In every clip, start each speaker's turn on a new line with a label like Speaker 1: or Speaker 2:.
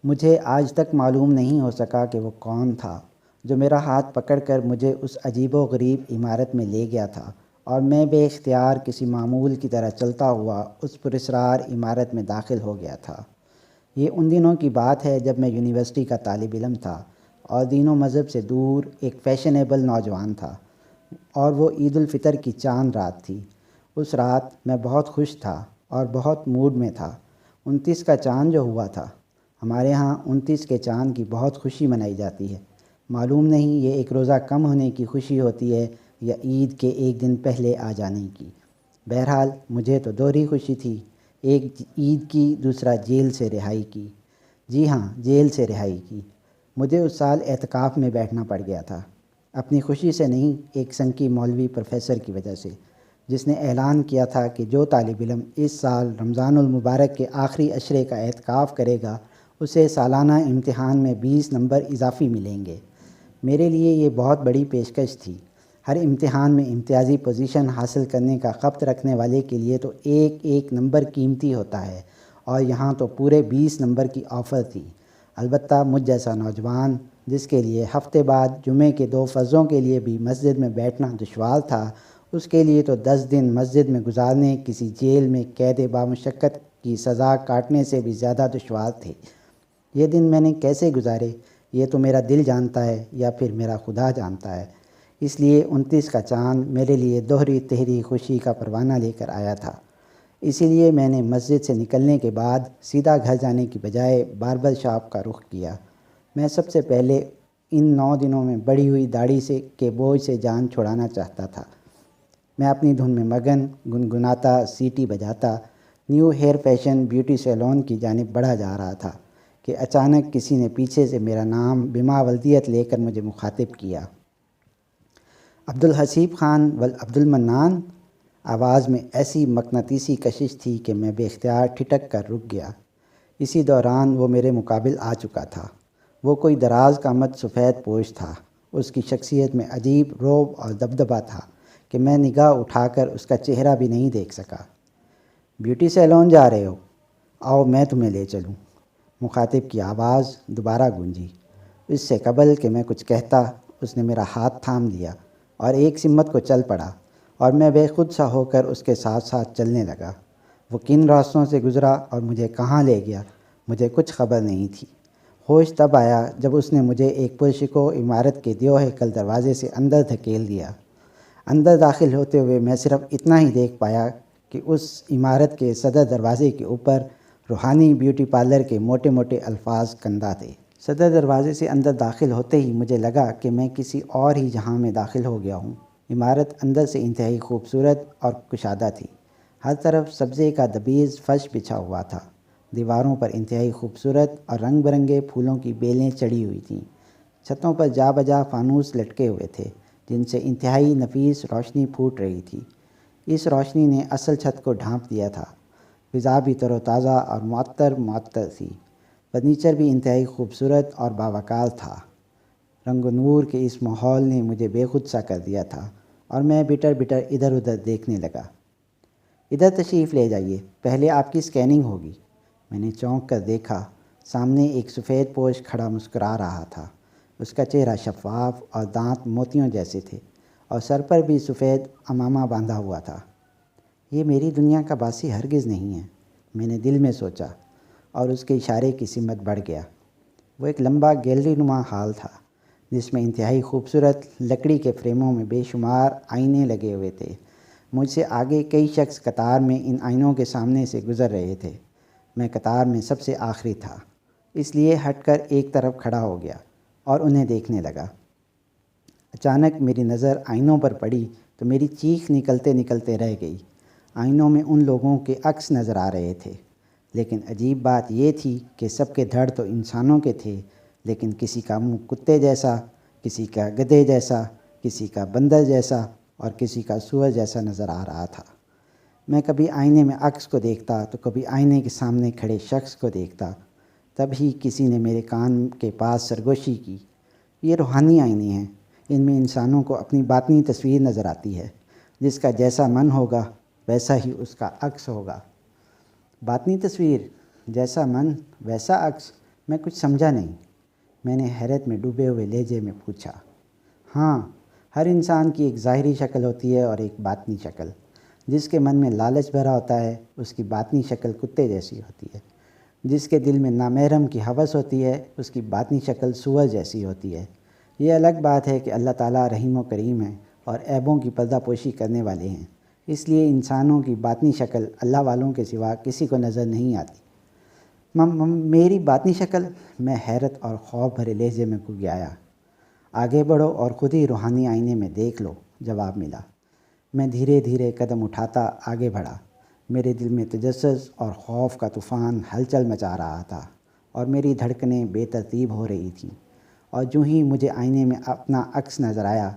Speaker 1: مجھے آج تک معلوم نہیں ہو سکا کہ وہ کون تھا جو میرا ہاتھ پکڑ کر مجھے اس عجیب و غریب عمارت میں لے گیا تھا، اور میں بے اختیار کسی معمول کی طرح چلتا ہوا اس پراسرار عمارت میں داخل ہو گیا تھا۔ یہ ان دنوں کی بات ہے جب میں یونیورسٹی کا طالب علم تھا اور دین و مذہب سے دور ایک فیشنیبل نوجوان تھا، اور وہ عید الفطر کی چاند رات تھی۔ اس رات میں بہت خوش تھا اور بہت موڈ میں تھا۔ 29 کا چاند جو ہوا تھا، ہمارے ہاں 29 کے چاند کی بہت خوشی منائی جاتی ہے۔ معلوم نہیں یہ ایک روزہ کم ہونے کی خوشی ہوتی ہے یا عید کے ایک دن پہلے آ جانے کی۔ بہرحال مجھے تو دوہری خوشی تھی، ایک عید کی، دوسرا جیل سے رہائی کی۔ جی ہاں، جیل سے رہائی کی۔ مجھے اس سال اعتکاف میں بیٹھنا پڑ گیا تھا، اپنی خوشی سے نہیں، ایک سنکی مولوی پروفیسر کی وجہ سے، جس نے اعلان کیا تھا کہ جو طالب علم اس سال رمضان المبارک کے آخری عشرے کا اعتکاف کرے گا اسے سالانہ امتحان میں 20 نمبر اضافی ملیں گے۔ میرے لیے یہ بہت بڑی پیشکش تھی۔ ہر امتحان میں امتیازی پوزیشن حاصل کرنے کا خبت رکھنے والے کے لیے تو ایک ایک نمبر قیمتی ہوتا ہے، اور یہاں تو پورے 20 نمبر کی آفر تھی۔ البتہ مجھ جیسا نوجوان جس کے لیے ہفتے بعد جمعے کے 2 فرضوں کے لیے بھی مسجد میں بیٹھنا دشوار تھا، اس کے لیے تو 10 دن مسجد میں گزارنے کسی جیل میں قید بامشقت کی سزا کاٹنے سے بھی زیادہ دشوار تھے۔ یہ دن میں نے کیسے گزارے یہ تو میرا دل جانتا ہے یا پھر میرا خدا جانتا ہے۔ اس لیے 29 کا چاند میرے لیے دوہری تہری خوشی کا پروانہ لے کر آیا تھا۔ اسی لیے میں نے مسجد سے نکلنے کے بعد سیدھا گھر جانے کی بجائے باربر شاپ کا رخ کیا۔ میں سب سے پہلے ان 9 دنوں میں بڑھی ہوئی داڑھی کے بوجھ سے جان چھڑانا چاہتا تھا۔ میں اپنی دھن میں مگن، گنگناتا، سیٹی بجاتا new hair fashion beauty salon کی جانب بڑھا جا رہا تھا کہ اچانک کسی نے پیچھے سے میرا نام بما ولدیت لے کر مجھے مخاطب کیا۔ عبدالحسیب خان عبد المنان؟ آواز میں ایسی مقناطیسی کشش تھی کہ میں بے اختیار ٹھٹک کر رک گیا۔ اسی دوران وہ میرے مقابل آ چکا تھا۔ وہ کوئی دراز قامت سفید پوش تھا۔ اس کی شخصیت میں عجیب رعب اور دبدبہ تھا کہ میں نگاہ اٹھا کر اس کا چہرہ بھی نہیں دیکھ سکا۔ بیوٹی سیلون جا رہے ہو؟ آؤ میں تمہیں لے چلوں۔ مخاطب کی آواز دوبارہ گونجی۔ اس سے قبل کہ میں کچھ کہتا اس نے میرا ہاتھ تھام لیا اور ایک سمت کو چل پڑا، اور میں بے خود سا ہو کر اس کے ساتھ ساتھ چلنے لگا۔ وہ کن راستوں سے گزرا اور مجھے کہاں لے گیا مجھے کچھ خبر نہیں تھی۔ ہوش تب آیا جب اس نے مجھے ایک پرشکو عمارت کے دیو ہیکل دروازے سے اندر دھکیل دیا۔ اندر داخل ہوتے ہوئے میں صرف اتنا ہی دیکھ پایا کہ اس عمارت کے صدر دروازے کے اوپر روحانی بیوٹی پارلر کے موٹے موٹے الفاظ کندہ تھے۔ صدر دروازے سے اندر داخل ہوتے ہی مجھے لگا کہ میں کسی اور ہی جہاں میں داخل ہو گیا ہوں۔ عمارت اندر سے انتہائی خوبصورت اور کشادہ تھی۔ ہر طرف سبزے کا دبیز فرش بچھا ہوا تھا۔ دیواروں پر انتہائی خوبصورت اور رنگ برنگے پھولوں کی بیلیں چڑھی ہوئی تھیں۔ چھتوں پر جا بجا فانوس لٹکے ہوئے تھے جن سے انتہائی نفیس روشنی پھوٹ رہی تھی۔ اس روشنی نے اصل چھت کو ڈھانپ دیا تھا۔ فضا بھی تر و تازہ اور معطر تھی۔ فرنیچر بھی انتہائی خوبصورت اور باوقار تھا۔ رنگ و نور کے اس ماحول نے مجھے بے خود سا کر دیا تھا، اور میں بٹر بٹر ادھر ادھر دیکھنے لگا۔ ادھر تشریف لے جائیے، پہلے آپ کی اسکیننگ ہوگی۔ میں نے چونک کر دیکھا، سامنے ایک سفید پوش کھڑا مسکرا رہا تھا۔ اس کا چہرہ شفاف اور دانت موتیوں جیسے تھے، اور سر پر بھی سفید عمامہ باندھا ہوا تھا۔ یہ میری دنیا کا باسی ہرگز نہیں ہے، میں نے دل میں سوچا، اور اس کے اشارے کی سمت بڑھ گیا۔ وہ ایک لمبا گیلری نما ہال تھا جس میں انتہائی خوبصورت لکڑی کے فریموں میں بے شمار آئینے لگے ہوئے تھے۔ مجھ سے آگے کئی شخص قطار میں ان آئینوں کے سامنے سے گزر رہے تھے۔ میں قطار میں سب سے آخری تھا، اس لیے ہٹ کر ایک طرف کھڑا ہو گیا اور انہیں دیکھنے لگا۔ اچانک میری نظر آئینوں پر پڑی تو میری چیخ نکلتے نکلتے رہ گئی۔ آئینوں میں ان لوگوں کے عکس نظر آ رہے تھے، لیکن عجیب بات یہ تھی کہ سب کے دھڑ تو انسانوں کے تھے، لیکن کسی کا منہ کتے جیسا، کسی کا گدھے جیسا، کسی کا بندر جیسا، اور کسی کا سور جیسا نظر آ رہا تھا۔ میں کبھی آئینے میں عکس کو دیکھتا تو کبھی آئینے کے سامنے کھڑے شخص کو دیکھتا۔ تب ہی کسی نے میرے کان کے پاس سرگوشی کی، یہ روحانی آئینے ہیں، ان میں انسانوں کو اپنی باطنی تصویر نظر آتی ہے، جس کا جیسا من ہوگا ویسا ہی اس کا عکس ہوگا۔ باطنی تصویر، جیسا من ویسا عکس، میں کچھ سمجھا نہیں۔ میں نے حیرت میں ڈوبے ہوئے لہجے میں پوچھا۔ ہاں، ہر انسان کی ایک ظاہری شکل ہوتی ہے اور ایک باطنی شکل۔ جس کے من میں لالچ بھرا ہوتا ہے اس کی باطنی شکل کتے جیسی ہوتی ہے۔ جس کے دل میں نامحرم کی ہوس ہوتی ہے اس کی باطنی شکل سور جیسی ہوتی ہے۔ یہ الگ بات ہے کہ اللہ تعالیٰ رحیم و کریم ہے اور عیبوں کی پردہ پوشی کرنے والے ہیں، اس لیے انسانوں کی باطنی شکل اللہ والوں کے سوا کسی کو نظر نہیں آتی۔ میری باطنی شکل؟ میں حیرت اور خوف بھرے لہجے میں گیا۔ آگے بڑھو اور خود ہی روحانی آئینے میں دیکھ لو، جواب ملا۔ میں دھیرے دھیرے قدم اٹھاتا آگے بڑھا۔ میرے دل میں تجسس اور خوف کا طوفان ہلچل مچا رہا تھا اور میری دھڑکنیں بے ترتیب ہو رہی تھیں، اور جو ہی مجھے آئینے میں اپنا عکس نظر آیا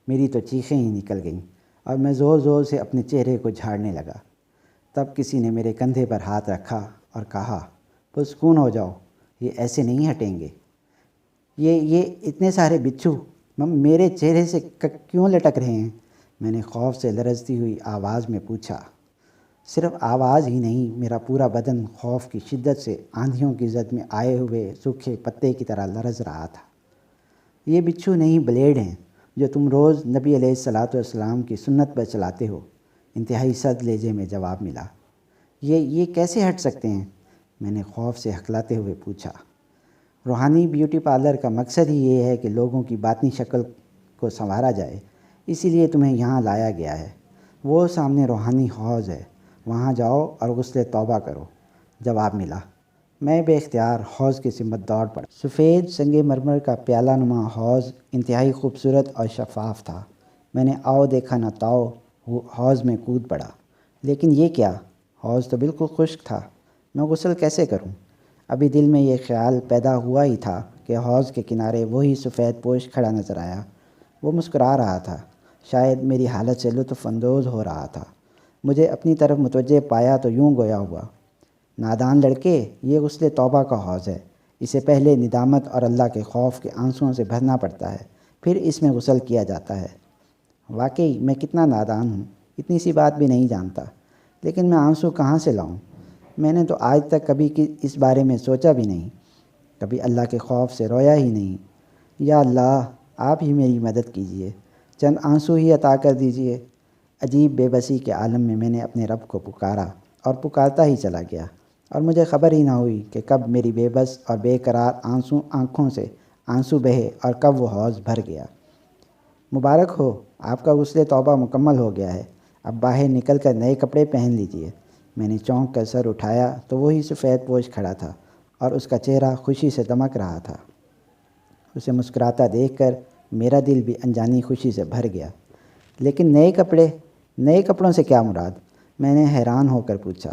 Speaker 1: میری تو چیخیں ہی نکل گئیں اور میں زور زور سے اپنے چہرے کو جھاڑنے لگا۔ تب کسی نے میرے کندھے پر ہاتھ رکھا اور کہا، پرسکون ہو جاؤ، یہ ایسے نہیں ہٹیں گے۔ یہ اتنے سارے بچھو میرے چہرے سے کیوں لٹک رہے ہیں؟ میں نے خوف سے لرزتی ہوئی آواز میں پوچھا۔ صرف آواز ہی نہیں، میرا پورا بدن خوف کی شدت سے آندھیوں کی زد میں آئے ہوئے سوکھے پتے کی طرح لرز رہا تھا۔ یہ بچھو نہیں، بلیڈ ہیں جو تم روز نبی علیہ الصلوۃ والسلام کی سنت پر چلاتے ہو، انتہائی سرد لہجے میں جواب ملا۔ یہ کیسے ہٹ سکتے ہیں؟ میں نے خوف سے ہکلاتے ہوئے پوچھا۔ روحانی بیوٹی پارلر کا مقصد ہی یہ ہے کہ لوگوں کی باطنی شکل کو سنوارا جائے، اسی لیے تمہیں یہاں لایا گیا ہے۔ وہ سامنے روحانی حوض ہے، وہاں جاؤ اور غسل توبہ کرو، جواب ملا۔ میں بے اختیار حوض کی سمت دوڑ پڑا۔ سفید سنگ مرمر کا پیالہ نما حوض انتہائی خوبصورت اور شفاف تھا۔ میں نے آؤ دیکھا نہ تاؤ حوض میں کود پڑا۔ لیکن یہ کیا؟ حوض تو بالکل خشک تھا، میں غسل کیسے کروں؟ ابھی دل میں یہ خیال پیدا ہوا ہی تھا کہ حوض کے کنارے وہی سفید پوش کھڑا نظر آیا۔ وہ مسکرا رہا تھا، شاید میری حالت سے لطف اندوز ہو رہا تھا۔ مجھے اپنی طرف متوجہ پایا تو یوں گویا ہوا، نادان لڑکے، یہ غسل توبہ کا حوض ہے، اسے پہلے ندامت اور اللہ کے خوف کے آنسوؤں سے بھرنا پڑتا ہے، پھر اس میں غسل کیا جاتا ہے۔ واقعی میں کتنا نادان ہوں، اتنی سی بات بھی نہیں جانتا، لیکن میں آنسو کہاں سے لاؤں؟ میں نے تو آج تک کبھی اس بارے میں سوچا بھی نہیں، کبھی اللہ کے خوف سے رویا ہی نہیں۔ یا اللہ، آپ ہی میری مدد کیجئے، چند آنسو ہی عطا کر دیجئے۔ عجیب بے بسی کے عالم میں نے اپنے رب کو پکارا اور پکارتا ہی چلا گیا، اور مجھے خبر ہی نہ ہوئی کہ کب میری بے بس اور بے قرار آنکھوں سے آنسو بہے اور کب وہ حوض بھر گیا۔ مبارک ہو، آپ کا غسل توبہ مکمل ہو گیا ہے، اب باہر نکل کر نئے کپڑے پہن لیجئے۔ میں نے چونک کر سر اٹھایا تو وہی سفید پوش کھڑا تھا اور اس کا چہرہ خوشی سے دمک رہا تھا۔ اسے مسکراتا دیکھ کر میرا دل بھی انجانی خوشی سے بھر گیا۔ لیکن نئے کپڑوں سے کیا مراد؟ میں نے حیران ہو کر پوچھا۔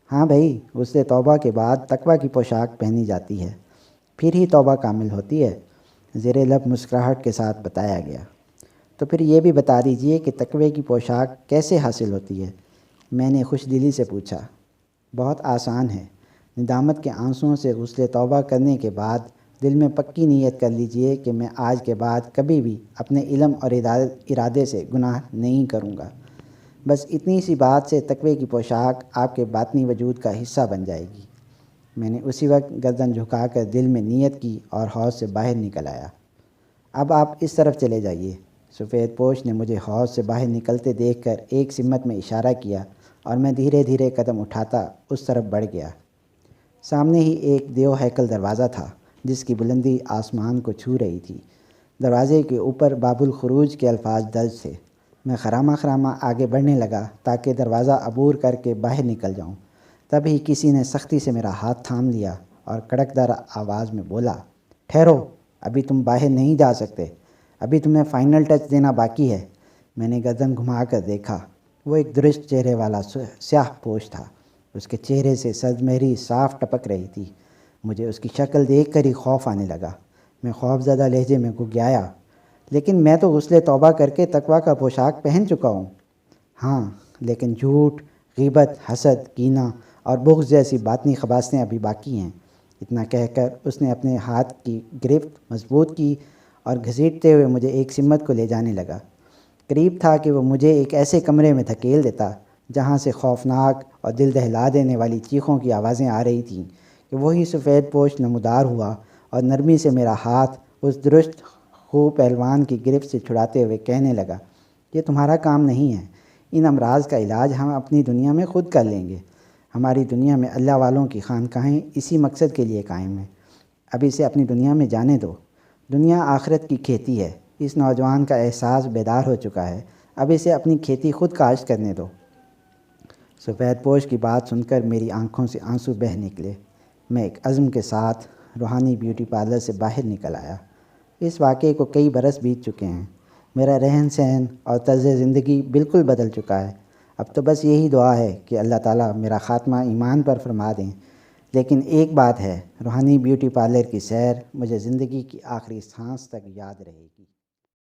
Speaker 1: ہاں بھائی، غسل توبہ کے بعد تقویٰ کی پوشاک پہنی جاتی ہے، پھر ہی توبہ کامل ہوتی ہے، زیر لب مسکراہٹ کے ساتھ بتایا گیا۔ تو پھر یہ بھی بتا دیجئے کہ تقوی کی پوشاک کیسے حاصل ہوتی ہے؟ میں نے خوش دلی سے پوچھا۔ بہت آسان ہے، ندامت کے آنسوؤں سے غسل توبہ کرنے کے بعد دل میں پکی نیت کر لیجئے کہ میں آج کے بعد کبھی بھی اپنے علم اور ارادے سے گناہ نہیں کروں گا۔ بس اتنی سی بات سے تقوی کی پوشاک آپ کے باطنی وجود کا حصہ بن جائے گی۔ میں نے اسی وقت گردن جھکا کر دل میں نیت کی اور حوض سے باہر نکل آیا۔ اب آپ اس طرف چلے جائیے۔ سفید پوش نے مجھے حوض سے باہر نکلتے دیکھ کر ایک سمت میں اشارہ کیا اور میں دھیرے دھیرے قدم اٹھاتا اس طرف بڑھ گیا۔ سامنے ہی ایک دیو ہیکل دروازہ تھا جس کی بلندی آسمان کو چھو رہی تھی۔ دروازے کے اوپر باب الخروج کے الفاظ درج تھے۔ میں خرامہ آگے بڑھنے لگا تاکہ دروازہ عبور کر کے باہر نکل جاؤں۔ تبھی کسی نے سختی سے میرا ہاتھ تھام لیا اور کڑکدار آواز میں بولا، ٹھہرو، ابھی تم باہر نہیں جا سکتے، ابھی تمہیں فائنل ٹچ دینا باقی ہے۔ میں نے گردن گھما کر دیکھا، وہ ایک درست چہرے والا سیاہ پوش تھا، اس کے چہرے سے سرد مہری صاف ٹپک رہی تھی۔ مجھے اس کی شکل دیکھ کر ہی خوف آنے لگا۔ میں خوف زدہ لہجے میں گگیایا، لیکن میں تو غسل توبہ کر کے تقویٰ کا پوشاک پہن چکا ہوں۔ ہاں، لیکن جھوٹ، غیبت، حسد، کینہ اور بغض جیسی باطنی خباثتیں ابھی باقی ہیں۔ اتنا کہہ کر اس نے اپنے ہاتھ کی گرفت مضبوط کی اور گھسیٹتے ہوئے مجھے ایک سمت کو لے جانے لگا۔ قریب تھا کہ وہ مجھے ایک ایسے کمرے میں دھکیل دیتا جہاں سے خوفناک اور دل دہلا دینے والی چیخوں کی آوازیں آ رہی تھیں کہ وہی سفید پوش نمودار ہوا اور نرمی سے میرا ہاتھ اس درست خو پہلوان کی گرفت سے چھڑاتے ہوئے کہنے لگا، یہ تمہارا کام نہیں ہے، ان امراض کا علاج ہم اپنی دنیا میں خود کر لیں گے۔ ہماری دنیا میں اللہ والوں کی خانقاہیں اسی مقصد کے لیے قائم ہیں۔ اب اسے اپنی دنیا میں جانے دو۔ دنیا آخرت کی کھیتی ہے۔ اس نوجوان کا احساس بیدار ہو چکا ہے، اب اسے اپنی کھیتی خود کاشت کرنے دو۔ سفید پوش کی بات سن کر میری آنکھوں سے آنسو بہہ نکلے۔ میں ایک عزم کے ساتھ روحانی بیوٹی پارلر سے باہر نکل آیا۔ اس واقعے کو کئی برس بیت چکے ہیں۔ میرا رہن سہن اور طرز زندگی بالکل بدل چکا ہے۔ اب تو بس یہی دعا ہے کہ اللہ تعالیٰ میرا خاتمہ ایمان پر فرما دیں۔ لیکن ایک بات ہے، روحانی بیوٹی پارلر کی سیر مجھے زندگی کی آخری سانس تک یاد رہے گی۔